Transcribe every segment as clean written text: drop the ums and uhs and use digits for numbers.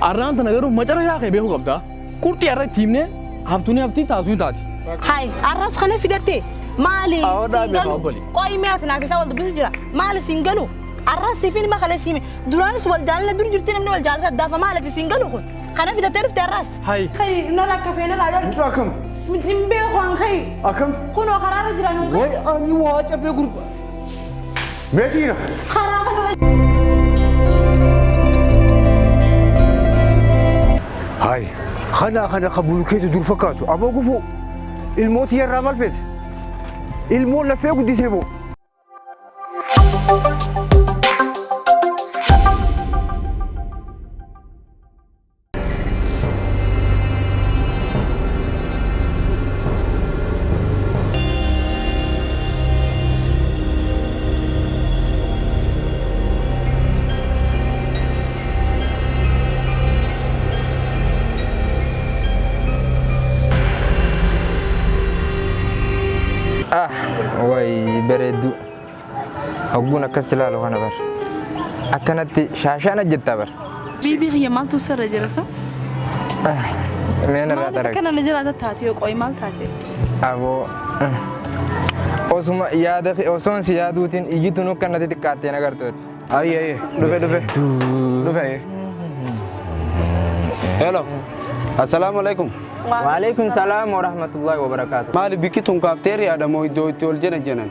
أرنان تناقرو مجرى يا أخي بيهو قبضة كورتي أرى تيمنا هفتوني هفتي تاسوين تاتي هاي الراس خلنا في درتي مالي أودا بيخابلي قايمات نافسة والد بسجرة مالي سينجلو الراس فين ما خلص سيمي دورانس والجالة دور جرتين من والجالة الدافع مالك سينجلو خن خلنا في درتي في الراس هاي خي نلا كافينا لا أنت أكم من بيخوان خي أكم خنو خرار جرانو وي أني واجب بيقول ما فينا خرار هاي خنا قبول كيتو دول فكاتو أبو قفو الموت يا رامل فيت الموت لا فيه قدي سيبو way beredu hoguna kasilalo hana bar akanati shashana jitta bar بيبي هي مالتو سر جلسة mena ratara كنا نجرا تاتي وقوي مال تاتي abo osuma yada oson si yadutin ijituno kanati tikate nagartot أي دفع هلا السلام عليكم وعليكم السلام ورحمة الله وبركاته مالي بيكي كافتيري هذا مو يدوي الجنة جنن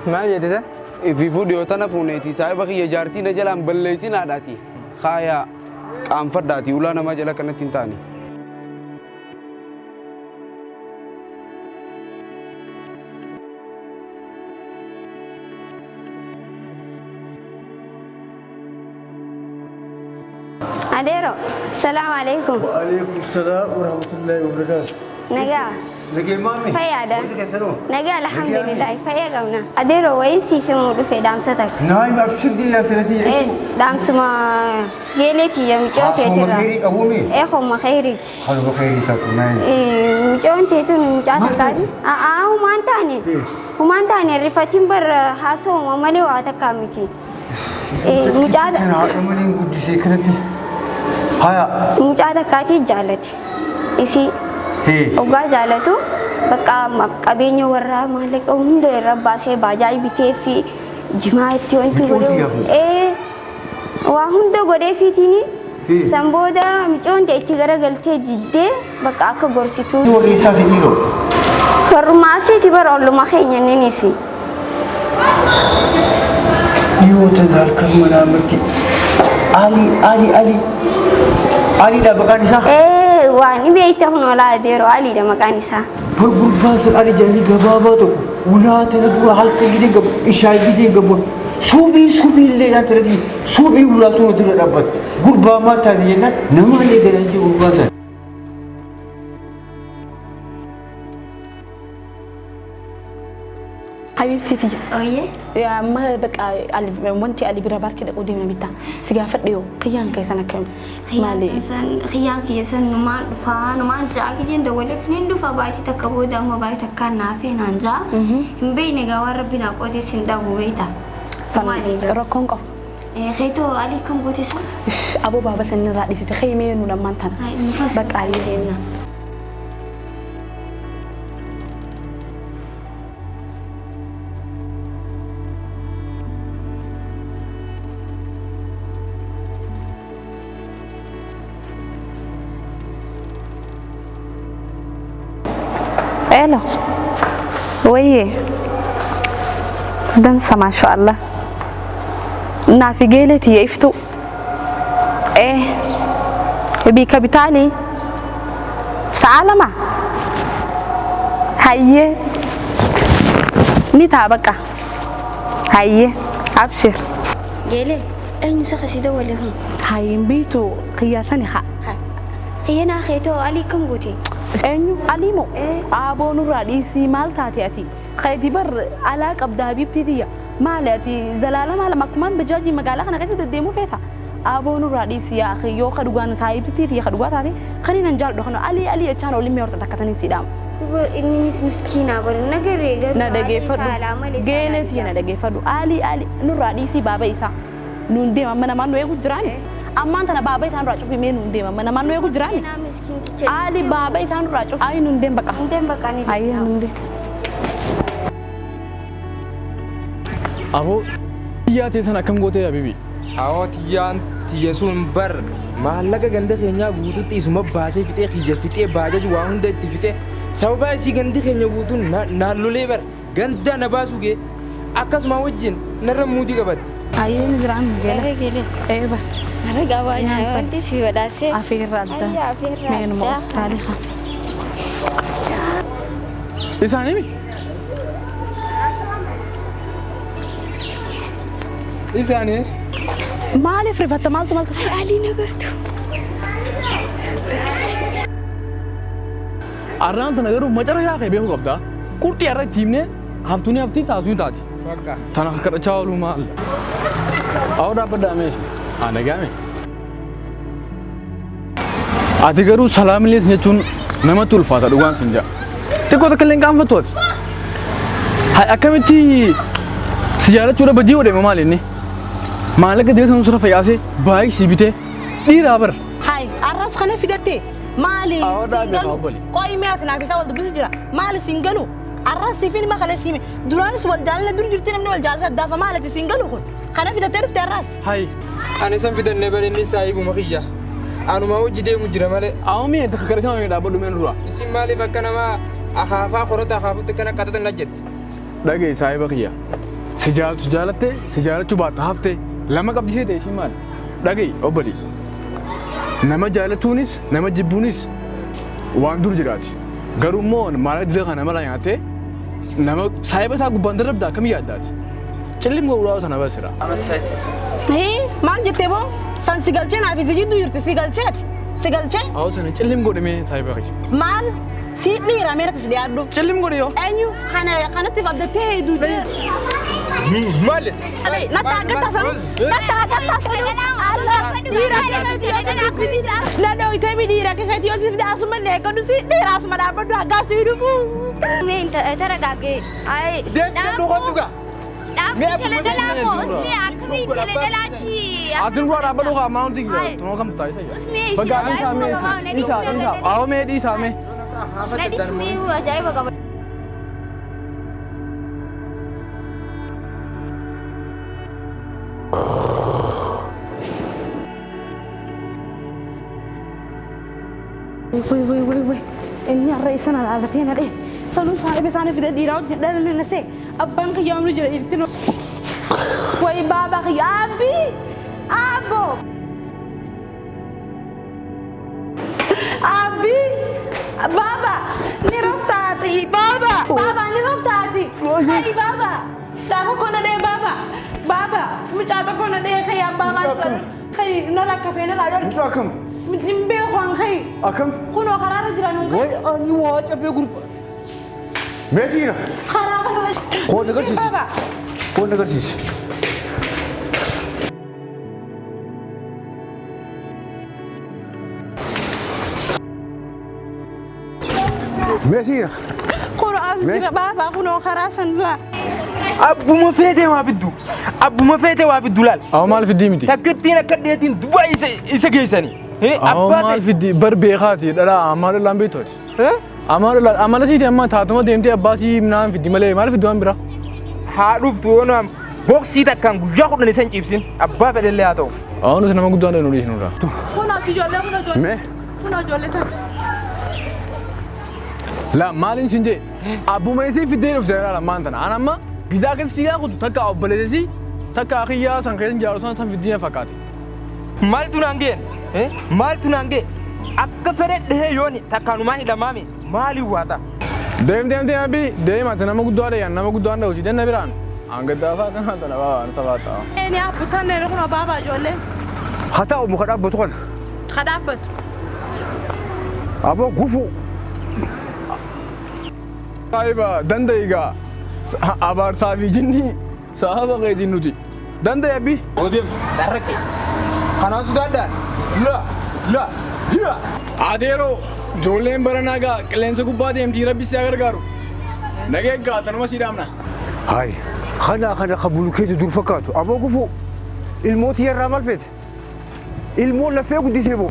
ما جيتها في فيديو تنافونيتي سايبك يجارتي نجلام بلسين عاداتي خايا أم فرداتي ولا نما جلا كنا تنتاني أديرو السلام عليكم. وعليكم السلام ورحمة الله وبركاته نجا لقي مامي فيادا نجا الحمد لله فيا قونا أديرو ويسي في مود في دام ستك ناي ما بشر دي يا ترتي إيه دام سما جيلتي يا مجون تيترا خيري أبومي إيه خم خيرت خلو بخيري تاكو ناي إيه مجون تيتون مجات كادي ومان تاني ومان تاني رفتين بر حاسو ومالي واتكامتي إيه مجات أنا عمري بدي سكرتي هيا مجات كاتي جالتي إسي وقا جالتو بقى قبيني ورا مالك هند رباسي باجاي بيتي في جماعتي وانتو ايه وهند غوري فيتيني سمبودا ميچون تيتي غرا غلتي ديدي بقى اكا غورسيتو وري سافي نيرو فرماسي تبر اولو ما خيني نيسي يو تدال كمنا مركي علي دا بقى نسا ايه واني بيته نولا ديرو علي دا مكانيسا برغول باس علي جاني غبابا تو ولا تندو حلق جدي غب اشاي جدي غب سوبي اللي انترتي سوبي ولا تو دل دبت غربا ما تادينا نما لي غرانجي غربا حبيبتي تيجي اويه يا ما بقى وانتي اللي بربار كده قديمه بيتا سيغا فديو قيان كيسنا كم مالي خيان كيسن نمان جاكي جند ولا فنين دفا بايتي تكبودا ما بايت كان نافي نانجا مبيني غوار ربنا قوتي سندا ويتا فمالي ركونكو خيتو عليكم قوتي سن ابو بابا سن رادي سي خيمه نو لمان تن بقى علي دينا الو ويه دنسا ما شاء الله نافي جيلتي يفتو ايه بي كابيتالي سالما هاي نيتا بقى هاي ابشر جيلي اين سخسي دولي هم هاي بيتو قياسني خا هينا خيتو عليكم قوتي أنيو عليمو أبو نور رئيسي مال تاتي خيدي بر على قبض حبيبتي دي مالتي زلالة مال مكمان بجاجي مقالة أنا قاعدة تديمو فيها أبو نور رئيسي يا أخي يو خدوان صاحبتي دي خدوات هذه خلينا نجال دخلنا علي أتشان أولي ميور تتكتني سيدام تبى إني مسكينة بر نجري ندقي فدو قلت هنا ندقي فدو علي نور رئيسي بابا إسا نون دي ماما ما نوي كجراني ammaan tana baaba isaan irraa cufi mee nuun deema mana mannoo eegu jiraani Naa miskiin Ali baaba isaan irraa cufi ayi nuun deem baqa hundeen baqanii ayi nuun deem Aboo xiyyaa teessan akkam gootee Habibi? Awoo tiyyaan tiyya sun bar maallaqa ganda keenyaa guutuutti isuma baasee fixee kiyya fixee baajaji waa hunda itti fixee sababa isii gandi keenya guutuun naallolee bar ganda na baasuu gee akkasuma wajjin narra muutii qabatte. ayi nu jiraan Gara geela geele. eeba Gara gabaa nyaa wanti si badhaasee. afeerra adda Ayyaa afeerra mee nu addaa. taaliqa Isaanii mi? Isaanii maaliif rifatta maaltu Alii nagartu. Arraan tana garuu macara yaa kee beekuu qabda. Qurxii irra itti himnee haftuuni haftii taasuu hin taati. bakka. Tana akka kadhachaa ooluu maal? Awoo dhaabbaddaa meesha. Ana gaame. Ati garuu salaamilees jechuun namatti ulfaata dhugaan sin jaa. Xiqqoo takka illee hin qaanfattu ati. Haa akkamitti si jaalachuudha badii odeema maal inni? Maallaqa deebisan sura fayyaasee baay'ee si bitee dhiiraa bara. Hai, arras kana fidatte. Maali? Awwa dhaabee singalu? kaabali. Qo'i mi'aati naaf isaa wal dubbisi jira. Maali singalu? Arras siifin makale siime. Duraanis wal jaalala dur jirti namni wal jaalata addaafa maalati singalu kun? Kana fidattee dhufte arras. Hai. Ani san fidannee bare inni saayibuma kiyya. Anuma hojii deemu jira malee. Awwa mi'a takka kadhachaa mee dhaabbadhu mee nurraa. Isin maaliif akka nama akaafaa qorata akaafutti kana qaxatan ajjette? Dhagee saahiba kiyya. Si jaalatu jaalatte, si jaalachuu baatta hafte. Lama qabdisee ta'e isin maali? Dhagee obbali. Nama jaalachuunis nama jibbuunis waan dur jiraati. Garuu immoo maala dira kana mala nyaatee nama saahiba isaa gubbaan darabda akkamii yaaddaati? Cillim gowwaa sana basira. Maal jettee boo? San si galchee naaf isi jidduu jirti si galcheeti. Si galchee? Awwa sana cillim godhamee saahiba kiyya. Maal? Si dhiira meerati si dhiyaadhu. Cillim godhe yoo. Eenyu kanatti fabdattee duudee. Maali? Nata agata sanu. Nata agata sanu. Allah dhiira kanatti yoo si fidida. Nada hoitee mi dhiira keessatti yoo si fidida asuma neeqadu si dhiira asuma dhaabbaddu aggaa si dhufu. Mee taragaagee. Ay. Deemtee dhugoottu gaa. Dhaabbii daldalaa moo usmee akkamii daldalaati? Atin gua dhaabbadhu haa maawunti kiyya. Tunoo kam taa'e sayya. Usmee Bagaa isaa mee isaa. Awwa mee dhiisaa mee. nadhismee ajaa'iba qaba. Woi. Ini arra isan ala tiana deh. Sanu sahibi sana fida di raut dan nase. Abang ke yom lu jadi itu. Woi baba ke abi. Abo. Abi. Baba. Ni tati. Baba. Baba ni tati. Hai baba. Tahu kona deh baba. Baba. Mucata kona deh kayak baba. Kayak nara kafe nara ada. Itu akam. Nimbe kwang kai. Akam. Kuno karara jiran kai. Wai ani waa cabee gurba. Meetiina. Karara. Koo nagarsiis. Baba. Koo nagarsiis. Meetiina. Kuno asjira baba kuno karasan la. Abbuma feetee waa fiddu. Abbuma feetee waa fiddu laal. Awwa maal fiddii miti? Takkittiin akka dheetiin du'a isa geessanii. Awwa maal fiddii bar beekaati dhalaa amala laan beektooti. Amala siiti amma taatuma deemtee abbaatii naan fiddi malee maal fiddu waan biraa? Haa dhuftu woonaan boksii takkaan guyyaa kudhan isan ciibsin abbaa fedhellee haa ta'u. Awwa nuti nama guddaan dha nuti isinurraa. Kuno ijoollee kuno ijoollee. Mee. Kuno ijoollee tas. La maalin sin jee abbuma isii fiddee dhufte dhala maan tana an amma gidaa keessa fiigaa kutu takka obboleessi takka akiyyaa san keessa jaaru san fiddii na fakkaate. Maaltu naan ga'een? Maaltu naan ga'e? Akka fedhe dhahee yooni takkaanumaan hidhamaami maali waata? Deemtee abbii deemate nama guddaa dha nama guddaan dha'uuti danna biraan hangaddaafaa kana tana baabaan sabaa ta'a. Ni abutan ne kuno baba ijoollee. Haa ta'u muka dhaabbatu kana. Kadaabbatu. Aboo gufuu. Saahiba danda'igaa abaarsaa fi jinni sahaba qeetii nuti danda'i abbii. Odeem darraqe. Kanaan sodaadhaan la. Adeeroo ijoolleen baranaa gaa qilleensa gubbaa deemtii rabbi si gargaaru nageeggaa tanuma si dhaamna. Hai. Kana kan bulu keetu dur fakkaatu. Aboo gufuu. Ilmooti yarraa maal feete? ilmoon lafee guddisee moo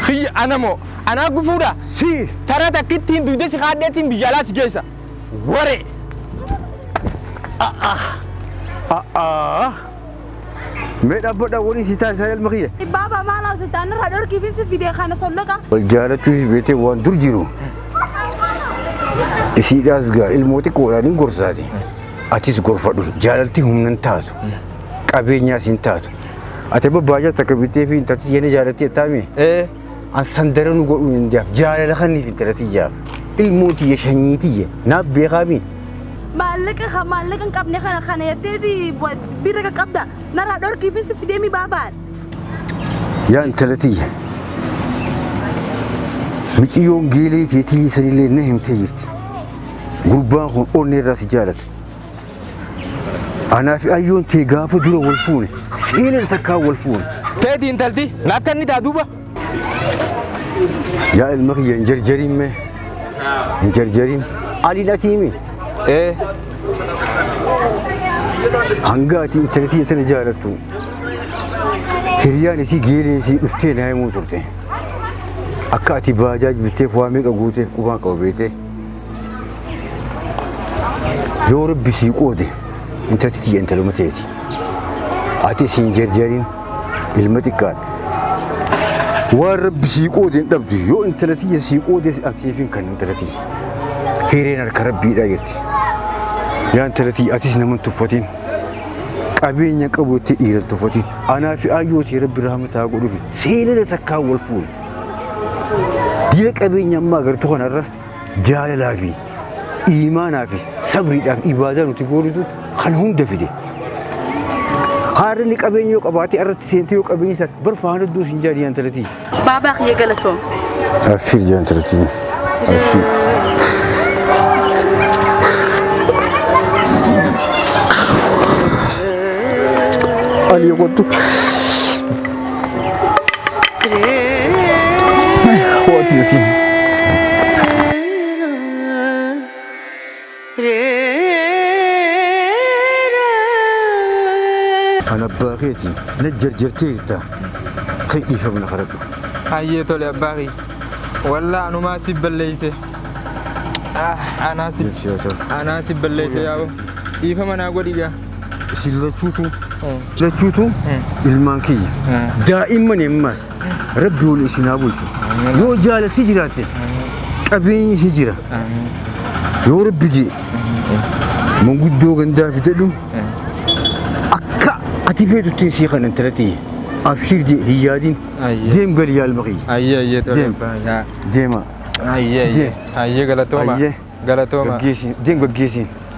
Hiyya anamoo anaa gufuudha. si Tara takkittiin dugda si haadheetiin biyyaalaa si geessa. Waree. mee dhaabbadhaa walii si taasisaa ilma kiyya Baaba maal hawsitaan irraa dhorkii fi si fidee kana solloqa. wal jaalachuus beetee waan dur jiru isiidhaas gaa ilmoo xiqqoodhaan hin gorsaati atis gorfadhu jaalalti humnan taatu qabeenyaas hin taatu ati babbaajaa takka bittee fi intalti yene jaalatti ettaami an sandaranu godhu hin jaaf jaalala kanniif intalati jaaf ilmootiyya shanyiitiyya naaf beekaami Maallaqa hin qabne kana yatteeti bira qabda. Narraa dhorkii fi si fidee mi baabaan. yaa intalatiyya miciyyoon geelee teetii sanillee na himtee jirti gurbaan kun onnee irraa si jaalata anaa fi ayyoon tee gaafa dura wal fuune seenan takkaa wal fuune Teetii intalti naaf kan ni taatuuba. yaa ilma kiyya hin jarjarin mee hin jarjarin aliin atiimi hanga ati intalatiyya tana jaalattu hiriyaan isii geeleen isii dhuftee naa himuu turte akka ati baajaaj bitteef waa meeqa guuteef qubaan qabu beete yoo rabbi sii qoode intalti tiyya intaluma teeti ati siin jarjarin ilma xiqqaadha waan rabbi sii qoode hin dhabdu yoo intala tiyya sii qoode ansiifin kan intala tiyya hireen harka rabbiidhaa jirti yaa intala tiyya atis naman tuffatiin qabeenya qabu itti dhiiran tuffatiin anaa fi ayyootii rabbi rahmataa godhuufi seenaa takkaa wal fuune diina qabeenya ammaa agartuu kanarra jaalalaa fi iimaanaa fi sabriidhaaf ibaadaa nuti goolutu kan hunda fide haarri qabeenya yoo qabaate irratti seentee yoo qabeenya isaatti barfaan hedduu sin jaadii yaantalatii Baabaa kiyya galatoom. afshir yaantalatii afshir Ali qottu What is it? أنا باغيتي نجر جرتيرتا خيلي فمن خرجوا Hayyee tole abbaa walla anumaa si balleeyse. Anaa si balleeyse yaa'u. Dhiifama naa godhi gaa. لجوتو ilmaan kiyya daa'imman ammas rabbi wal isinaa bulchu yoo jaalatti jiraatte qabeenyi ishee jira yoo rabbi jee manguddoo gandaa fidadhu akka ati feetutti sii kan intalati abshir jee hiyyaadiin deem gali yaalma kiyya Hayyee tole Deem. abbaa. deema Hayyee galatooma. Hayyee. Galatooma. gaggeessiin deem gaggeessiin